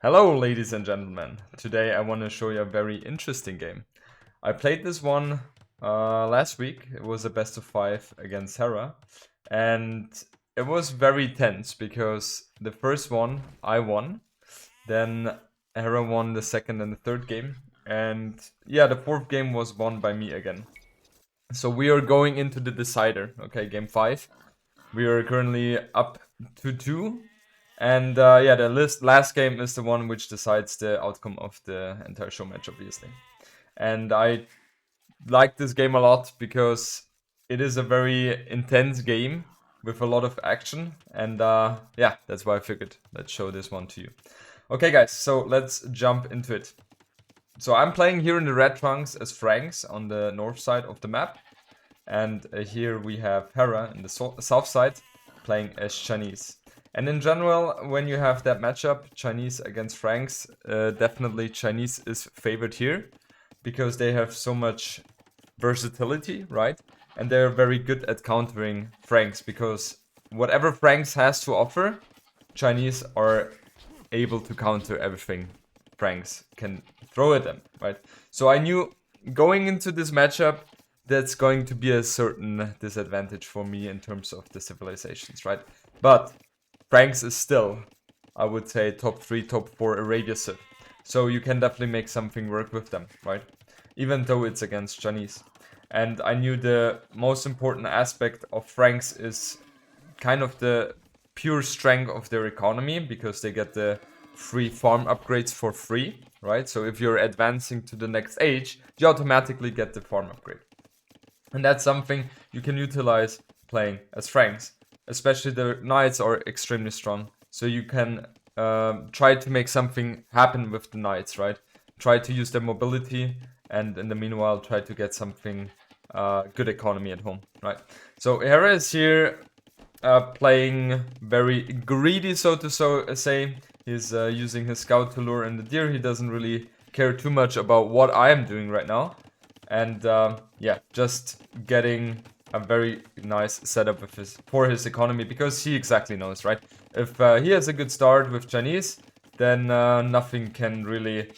Hello, ladies and gentlemen. Today I want to show you a very interesting game. I played this one last week. It was a best of 5 against Hera, and it was very tense because the first one I won, then Hera won the second and the third game, and yeah, the fourth game was won by me again. So we are going into the decider. Okay, game 5. We are currently up 2-2. And yeah, the last game is the one which decides the outcome of the entire show match, obviously. And I like this game a lot because it is a very intense game with a lot of action. And yeah, that's why I figured let's show this one to you. Okay, guys, so let's jump into it. So I'm playing here in the red trunks as Franks on the north side of the map. And here we have Hera in the south side playing as Chinese. And in general, when you have that matchup, Chinese against Franks, definitely Chinese is favored here because they have so much versatility, right? And they're very good at countering Franks because whatever Franks has to offer, Chinese are able to counter everything Franks can throw at them, right? So I knew going into this matchup, that's going to be a certain disadvantage for me in terms of the civilizations, right? But Franks is still, I would say, top 3, top 4 Arabia Civ. So you can definitely make something work with them, right? Even though it's against Chinese. And I knew the most important aspect of Franks is kind of the pure strength of their economy because they get the free farm upgrades for free, right? So if you're advancing to the next age, you automatically get the farm upgrade. And that's something you can utilize playing as Franks. Especially the knights are extremely strong. So you can try to make something happen with the knights, right? Try to use their mobility and in the meanwhile try to get something good economy at home, right? So Hera is here playing very greedy, so to say. He's using his scout to lure in the deer. He doesn't really care too much about what I am doing right now. And yeah, just getting a very nice setup for his economy because he exactly knows, right? If he has a good start with Chinese, then nothing can really,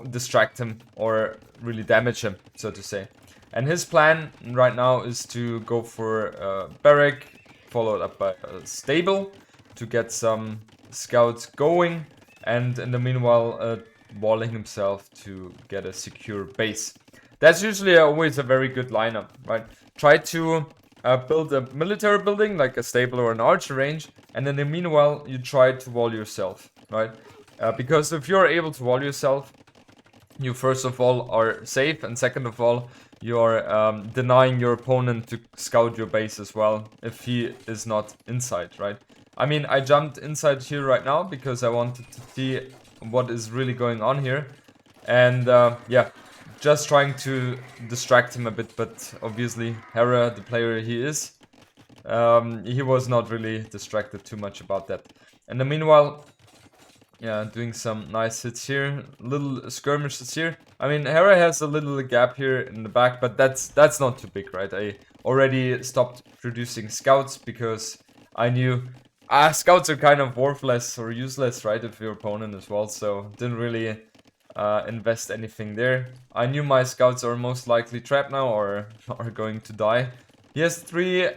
distract him or really damage him, so to say. And his plan right now is to go for a barrack, followed up by a stable to get some scouts going, and in the meanwhile, walling himself to get a secure base. That's usually always a very good lineup, right? Try to build a military building like a stable or an archer range, and in the meanwhile, you try to wall yourself, right? Because if you're able to wall yourself, you first of all are safe, and second of all, you're denying your opponent to scout your base as well if he is not inside, right? I mean, I jumped inside here right now because I wanted to see what is really going on here. And yeah, just trying to distract him a bit, but obviously Hera, the player he is, he was not really distracted too much about that. And the meanwhile, yeah, doing some nice hits here, little skirmishes here. I mean, Hera has a little gap here in the back, but that's not too big, right? I already stopped producing scouts because I knew scouts are kind of worthless or useless, right, if your opponent as well, so didn't really invest anything there. I knew my scouts are most likely trapped now or are going to die. He has three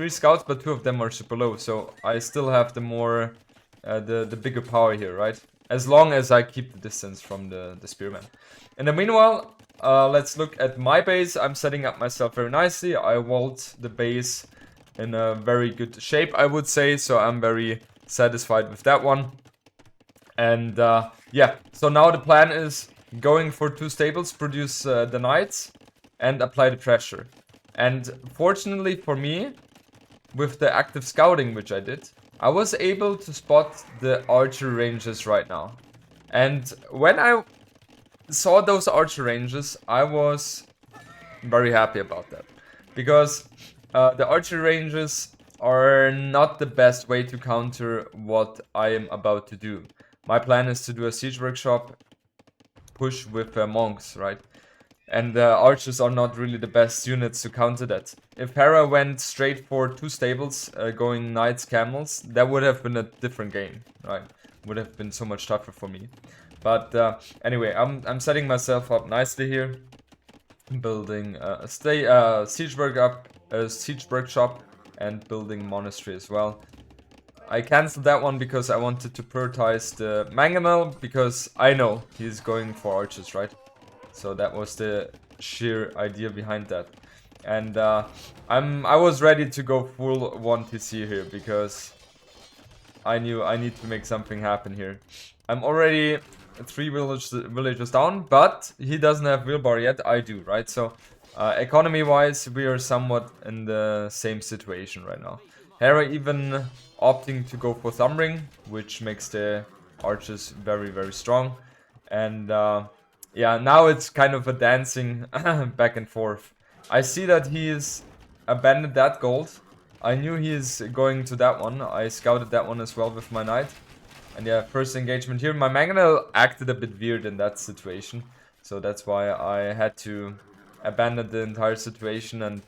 scouts, but 2 of them are super low, so I still have the more the bigger power here, right? As long as I keep the distance from the spearman. In the meanwhile, let's look at my base. I'm setting up myself very nicely. I walled the base in a very good shape, I would say, so I'm very satisfied with that one. And yeah, so now the plan is going for 2 stables, produce the knights, and apply the pressure. And fortunately for me, with the active scouting which I did, I was able to spot the archer ranges right now. And when I saw those archer ranges, I was very happy about that. Because the archer ranges are not the best way to counter what I am about to do. My plan is to do a siege workshop push with monks, right? And archers are not really the best units to counter that. If Hera went straight for 2 stables, going knights, camels, that would have been a different game, right? Would have been so much tougher for me. But anyway, I'm setting myself up nicely here, building a siege workshop, and building monastery as well. I cancelled that one because I wanted to prioritize the mangonel, because I know he's going for archers, right? So that was the sheer idea behind that. And I was ready to go full 1 TC here, because I knew I need to make something happen here. I'm already 3 villagers down, but he doesn't have wheelbar yet. I do, right? So economy wise, we are somewhat in the same situation right now. Hera even opting to go for thumb ring, which makes the archers very, very strong. And yeah, now it's kind of a dancing back and forth. I see that he's abandoned that gold. I knew he's going to that one. I scouted that one as well with my knight. And yeah, first engagement here. My mangonel acted a bit weird in that situation. So that's why I had to abandon the entire situation and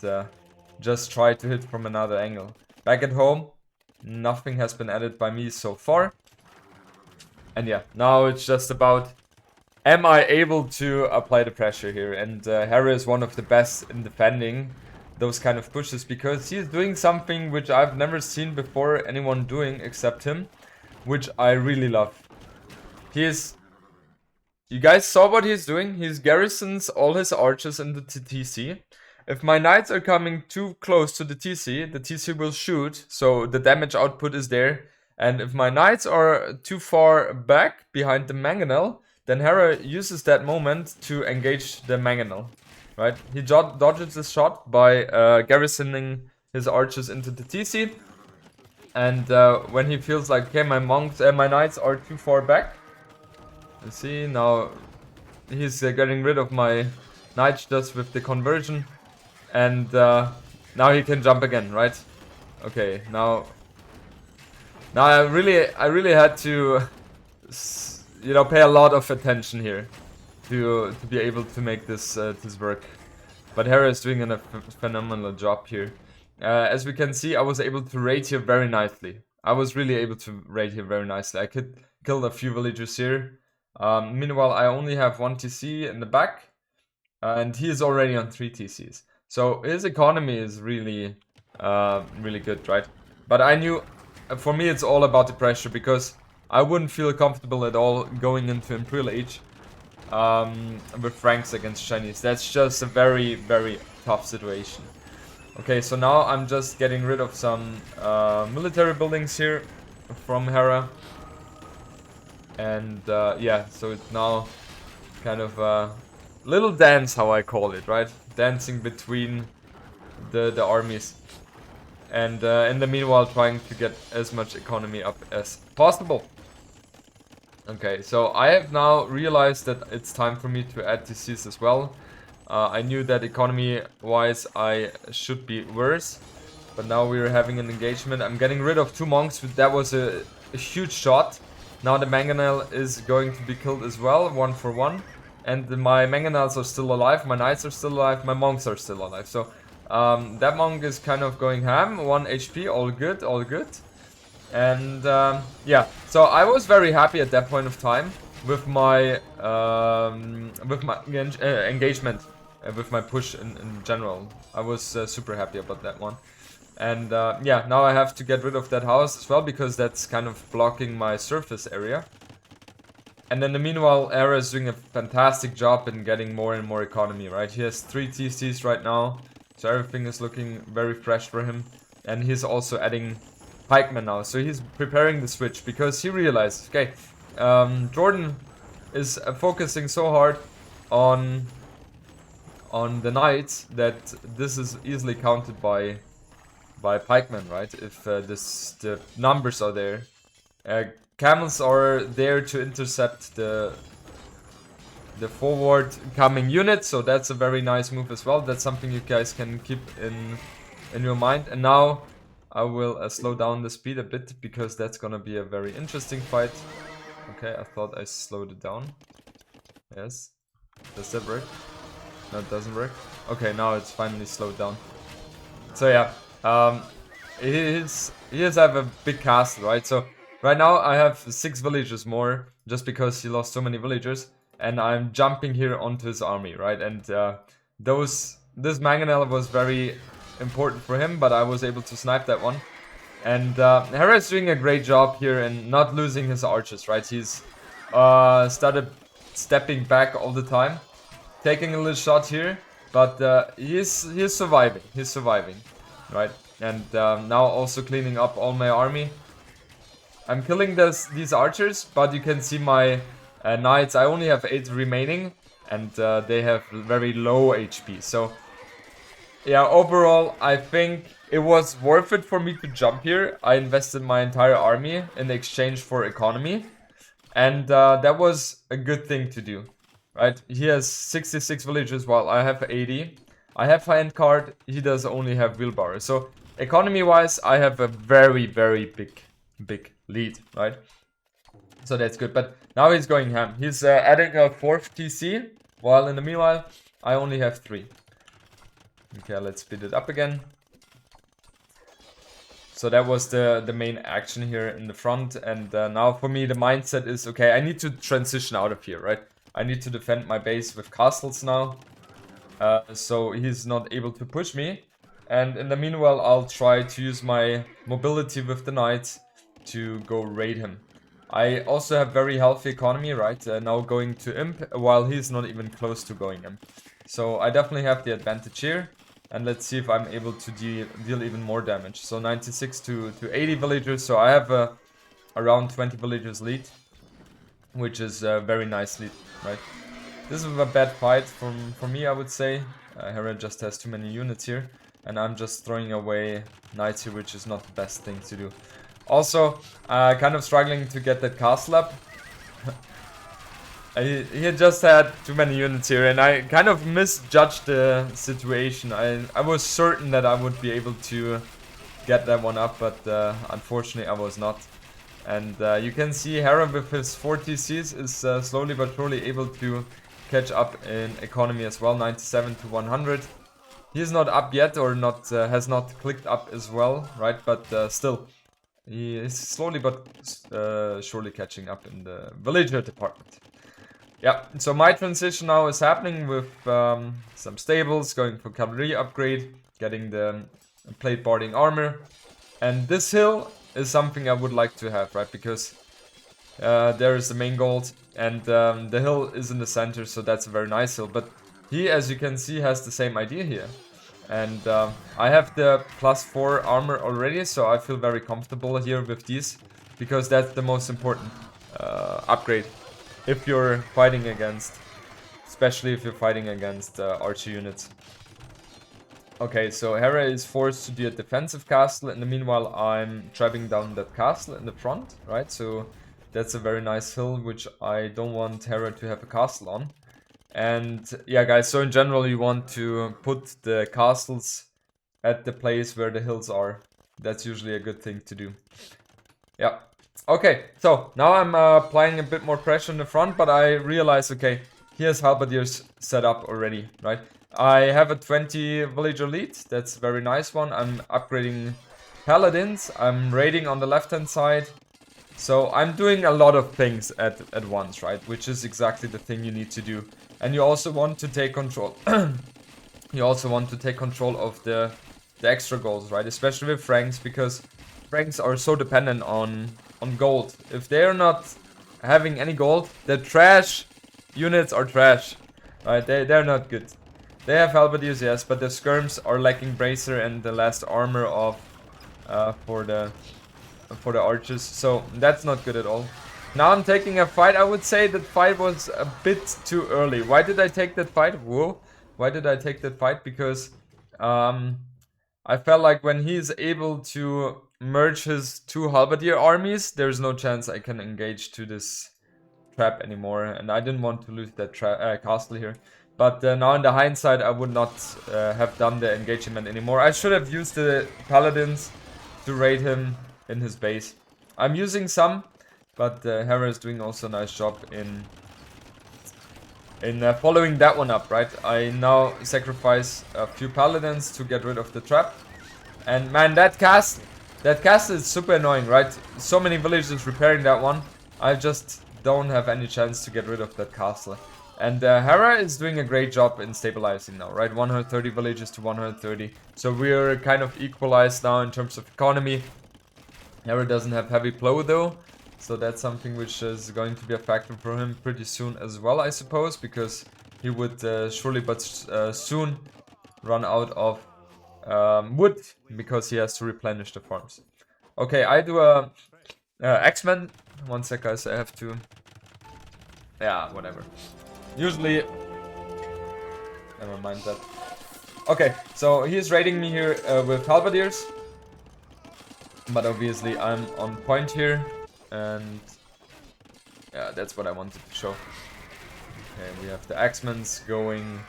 just try to hit from another angle. Back at home, nothing has been added by me so far. And yeah, now it's just about, am I able to apply the pressure here? And Hera is one of the best in defending those kind of pushes, because he's doing something which I've never seen before anyone doing except him, which I really love. You guys saw what he's doing? He's garrisons all his archers in the TC. If my knights are coming too close to the TC will shoot, so the damage output is there. And if my knights are too far back behind the mangonel, then Hera uses that moment to engage the mangonel, right? He dodges the shot by garrisoning his archers into the TC. And when he feels like, okay, my knights are too far back. You see, now he's getting rid of my knights just with the conversion. And now he can jump again, right? Okay, now I really had to, you know, pay a lot of attention here to be able to make this work. But Hera is doing a phenomenal job here. As we can see, I was able to raid here very nicely. I was really able to raid here very nicely. I could kill a few villagers here. Meanwhile, I only have 1 TC in the back, and he is already on 3 TCs. So his economy is really, really good, right? But I knew, for me, it's all about the pressure, because I wouldn't feel comfortable at all going into Imperial Age with Franks against Chinese. That's just a very, very tough situation. Okay, so now I'm just getting rid of some military buildings here from Hera. And yeah, so it's now kind of a little dance, how I call it, right? Dancing between the armies. And in the meanwhile, trying to get as much economy up as possible. Okay, so I have now realized that it's time for me to add TCs as well. I knew that economy-wise I should be worse, but now we're having an engagement. I'm getting rid of 2 monks, that was a huge shot. Now the mangonel is going to be killed as well, 1 for 1. And my mangonels are still alive, my knights are still alive, my monks are still alive. So that monk is kind of going ham, 1 HP, all good, all good. And yeah, so I was very happy at that point of time with my engagement, with my push in general. I was super happy about that one. And yeah, now I have to get rid of that house as well, because that's kind of blocking my surface area. And in the meanwhile, Hera is doing a fantastic job in getting more and more economy, right? He has 3 TCs right now, so everything is looking very fresh for him. And he's also adding pikemen now, so he's preparing the switch, because he realized, okay, Jordan is focusing so hard on the knights that this is easily counted by pikemen, right? If the numbers are there. Camels are there to intercept the forward coming unit, so that's a very nice move as well. That's something you guys can keep in your mind. And now I will slow down the speed a bit, because that's gonna be a very interesting fight. Okay, I thought I slowed it down. Yes, does that work? That doesn't work. Okay, now it's finally slowed down. So yeah, he does have a big castle, right? So right now I have 6 villagers more, just because he lost so many villagers, and I'm jumping here onto his army, right? And this mangonel was very important for him, but I was able to snipe that one. And Hera is doing a great job here in not losing his archers, right? He's started stepping back all the time, taking a little shot here, but he's surviving. He's surviving, right? And now also cleaning up all my army. I'm killing these archers, but you can see my knights. I only have 8 remaining, and they have very low HP. So yeah, overall, I think it was worth it for me to jump here. I invested my entire army in exchange for economy, and that was a good thing to do, right? He has 66 villagers while I have 80. I have hand card, he does only have wheelbarrow. So economy-wise, I have a very, very big lead, right? So that's good, but now he's going ham. He's adding a 4th TC, while in the meanwhile, I only have 3. Okay, let's speed it up again. So that was the main action here in the front, and now for me the mindset is, okay, I need to transition out of here, right? I need to defend my base with castles now, so he's not able to push me. And in the meanwhile, I'll try to use my mobility with the knights to go raid him. I also have very healthy economy, right? Now going to imp, while he's not even close to going imp. So I definitely have the advantage here. And let's see if I'm able to deal even more damage. So 96 to 80 villagers. So I have around 20 villagers lead, which is a very nice lead, right? This is a bad fight for me, I would say. Hera just has too many units here, and I'm just throwing away knights here, which is not the best thing to do. Also, kind of struggling to get that castle up. He just had too many units here, and I kind of misjudged the situation. I was certain that I would be able to get that one up, but unfortunately I was not. And you can see Hera with his 4 TCs is slowly but surely able to catch up in economy as well, 97 to 100. He's not up yet, or not has not clicked up as well, right? But still, he is slowly but surely catching up in the villager department. Yeah, so my transition now is happening with some stables, going for cavalry upgrade, getting the plate boarding armor. And this hill is something I would like to have, right? Because there is the main gold, and the hill is in the center, so that's a very nice hill. But he, as you can see, has the same idea here. And I have the +4 armor already, so I feel very comfortable here with these, because that's the most important upgrade if you're fighting against, especially if you're fighting against archer units. Okay, so Hera is forced to do a defensive castle. In the meanwhile, I'm trapping down that castle in the front, right? So that's a very nice hill, which I don't want Hera to have a castle on. And yeah, guys, so in general, you want to put the castles at the place where the hills are. That's usually a good thing to do. Yeah. Okay, so now I'm applying a bit more pressure in the front, but I realize, okay, here's halberdiers set up already, right? I have a 20 villager lead, that's a very nice one. I'm upgrading paladins, I'm raiding on the left-hand side. So I'm doing a lot of things at once, right? Which is exactly the thing you need to do. And you also want to take control. You also want to take control of the extra goals, right? Especially with Franks, because Franks are so dependent on gold. If they're not having any gold, the trash units are trash, right? They're not good. They have halberdiers, yes, but the skirms are lacking bracer and the last armor of for the archers, so that's not good at all. Now I'm taking a fight. I would say that fight was a bit too early. Why did I take that fight? Whoa! Why did I take that fight? Because I felt like when he's able to merge his 2 halberdier armies, there's no chance I can engage to this trap anymore, and I didn't want to lose that castle here. But now in the hindsight, I would not have done the engagement anymore. I should have used the paladins to raid him in his base. I'm using some, but Hera is doing also a nice job in in following that one up, right? I now sacrifice a few paladins to get rid of the trap. And man, that castle is super annoying, right? So many villagers repairing that one. I just don't have any chance to get rid of that castle. And Hera is doing a great job in stabilizing now, right? 130 villages to 130. So we're kind of equalized now in terms of economy. Hera doesn't have heavy plow though. So that's something which is going to be a factor for him pretty soon as well, I suppose. Because he would surely but soon run out of wood, because he has to replenish the farms. Okay, I do a X-Men. One sec, guys, I have to... Yeah, whatever. Usually... Never mind that. Okay, so he's raiding me here with halberdiers. But obviously I'm on point here. And... yeah, that's what I wanted to show. Okay, we have the X-Men's going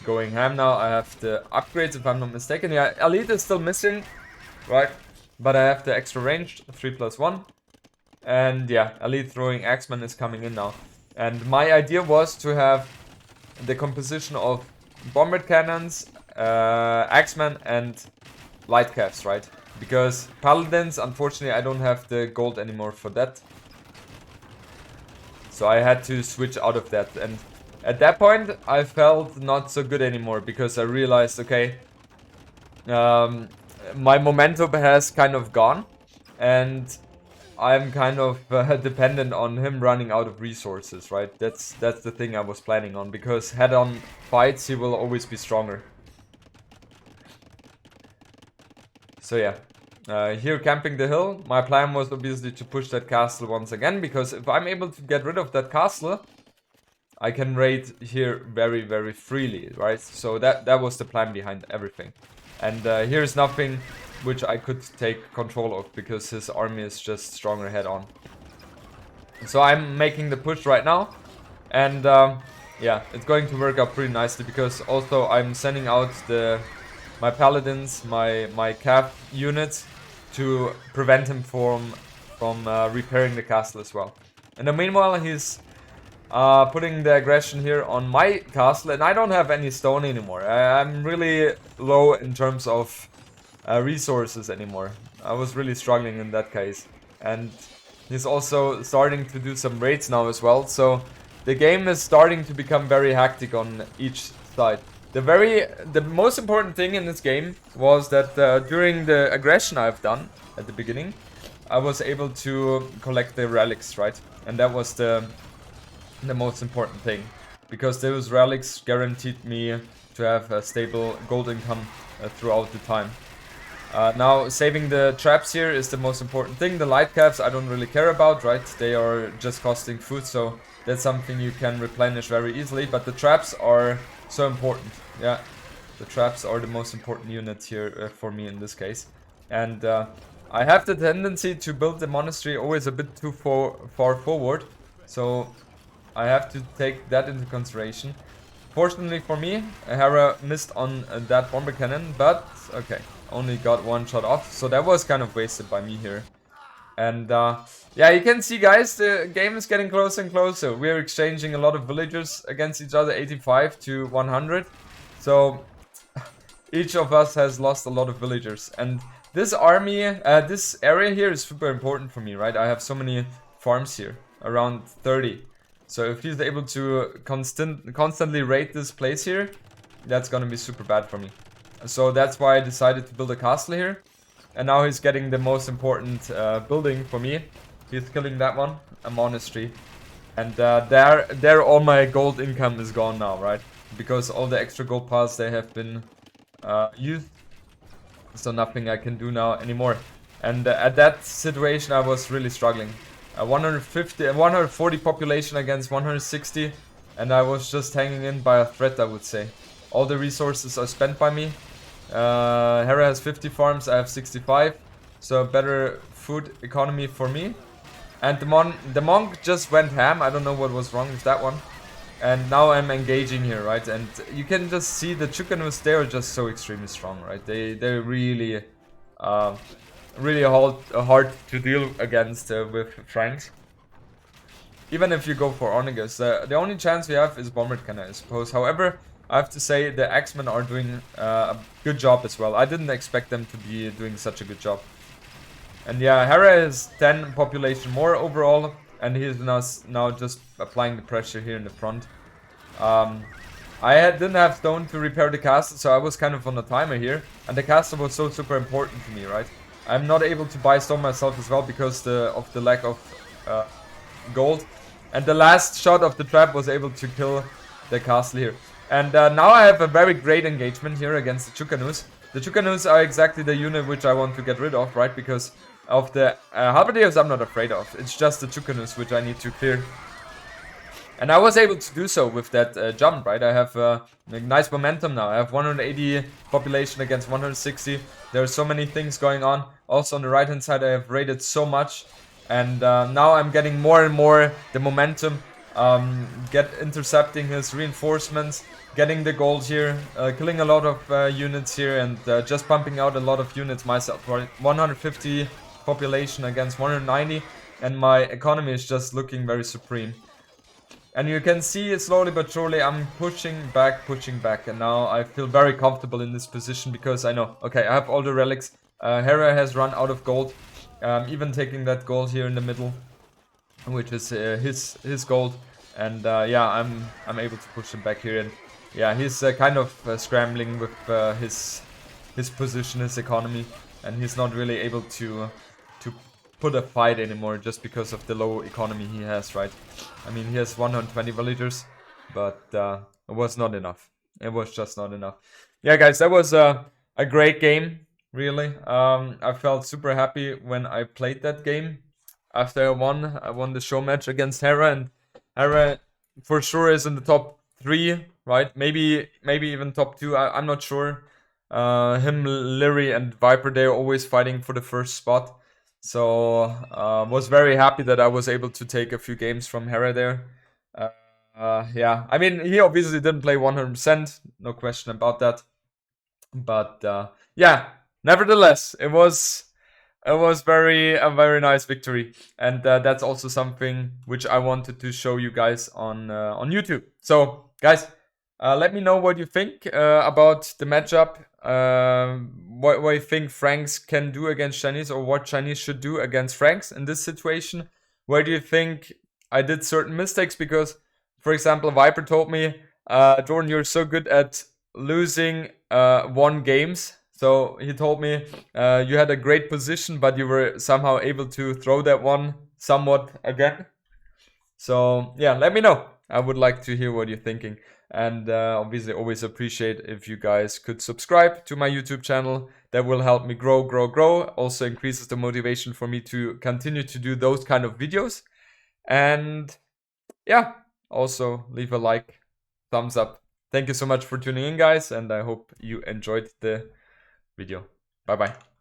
ham now. I have the upgrades, if I'm not mistaken. Yeah, Elite is still missing, right? But I have the extra range, 3+1. And yeah, Elite throwing X-Men is coming in now. And my idea was to have the composition of bombard cannons, X-Men, and light caps, right? Because paladins, unfortunately, I don't have the gold anymore for that. So I had to switch out of that. And at that point, I felt not so good anymore, because I realized, okay, my momentum has kind of gone, and I'm kind of dependent on him running out of resources, right? That's the thing I was planning on, because head-on fights, he will always be stronger. So yeah, here camping the hill, my plan was obviously to push that castle once again, because if I'm able to get rid of that castle, I can raid here very, very freely, right? So that was the plan behind everything. And here's nothing which I could take control of, because his army is just stronger head-on. So I'm making the push right now. And yeah, it's going to work out pretty nicely, because also I'm sending out my paladins, my cav units, to prevent him from repairing the castle as well. And then meanwhile, he's putting the aggression here on my castle, and I don't have any stone anymore. I'm really low in terms of resources anymore. I was really struggling in that case. And he's also starting to do some raids now as well, so the game is starting to become very hectic on each side. The most important thing in this game was that during the aggression I've done at the beginning, I was able to collect the relics, right? And that was the most important thing, because those relics guaranteed me to have a stable gold income throughout the time. Now, saving the traps here is the most important thing. The light caps I don't really care about, right? They are just costing food, so that's something you can replenish very easily. But the traps are so important. Yeah, the traps are the most important unit here for me in this case. And I have the tendency to build the monastery always a bit too far forward, so I have to take that into consideration. Fortunately for me, Hera missed on that bomber cannon, but okay, only got one shot off, so that was kind of wasted by me here. And yeah, you can see, guys, the game is getting closer and closer. We're exchanging a lot of villagers against each other, 85 to 100. So each of us has lost a lot of villagers. And this army, this area here is super important for me, right? I have so many farms here, around 30. So if he's able to constantly raid this place here, that's gonna be super bad for me. So that's why I decided to build a castle here. And now he's getting the most important building for me. He's killing that one, a monastery. And there all my gold income is gone now, right? Because all the extra gold paths, they have been used. So nothing I can do now anymore. And at that situation I was really struggling. 140 population against 160, and I was just hanging in by a thread, I would say. All the resources are spent by me. Hera has 50 farms, I have 65, so better food economy for me. And the monk just went ham. I don't know what was wrong with that one. And now I'm engaging here, right? And you can just see the Chukanus, they are just so extremely strong, right? They're really really hard to deal against with Franks. even if you go for Ornigus. The only chance we have is Bombard Cannon, I suppose. However, I have to say the X-Men are doing a good job as well. I didn't expect them to be doing such a good job. And yeah, Hera is 10 population more overall, and he's now just applying the pressure here in the front. Didn't have stone to repair the castle, so I was kind of on a timer here, and the castle was so super important to me, right? I'm not able to buy stone myself as well because of the lack of gold, and the last shot of the trap was able to kill the castle here. And now I have a very great engagement here against the Chukanus. The Chukanus are exactly the unit which I want to get rid of, right? Because of the Halberdiers I'm not afraid of. It's just the Chukanus which I need to clear. And I was able to do so with that jump, right? I have a nice momentum now. I have 180 population against 160. There are so many things going on. Also on the right hand side I have raided so much. And now I'm getting more and more the momentum. Intercepting his reinforcements, getting the gold here, killing a lot of units here, and just pumping out a lot of units myself. Right? 150 population against 190, and my economy is just looking very supreme. And you can see slowly but surely I'm pushing back, and now I feel very comfortable in this position because I know, okay, I have all the relics. Hera has run out of gold, even taking that gold here in the middle, which is his gold, and yeah, I'm able to push him back here, and yeah, he's kind of scrambling with his position, his economy, and he's not really able to put a fight anymore just because of the low economy he has, right? I mean, he has 120 villagers, but it was not enough. It was just not enough. Yeah, guys, that was a great game, really. I felt super happy when I played that game. After I won the show match against Hera, and Hera for sure is in the top 3, right? Maybe even top 2. I'm not sure. Him, Lyri, and Viper, they're always fighting for the first spot. So was very happy that I was able to take a few games from Hera there. Yeah, I mean, he obviously didn't play 100%, no question about that. But yeah, nevertheless, it was a very nice victory, and that's also something which I wanted to show you guys on YouTube. So guys, let me know what you think about the matchup. What you think Franks can do against Chinese, or what Chinese should do against Franks in this situation. Where do you think I did certain mistakes? Because, for example, Viper told me, Jordan, you're so good at losing won games. So he told me you had a great position, but you were somehow able to throw that one somewhat again. So yeah, let me know. I would like to hear what you're thinking. And obviously always appreciate if you guys could subscribe to my YouTube channel. That will help me grow. Also increases the motivation for me to continue to do those kind of videos. And yeah, also leave a like, thumbs up. Thank you so much for tuning in, guys, and I hope you enjoyed the video. Bye bye.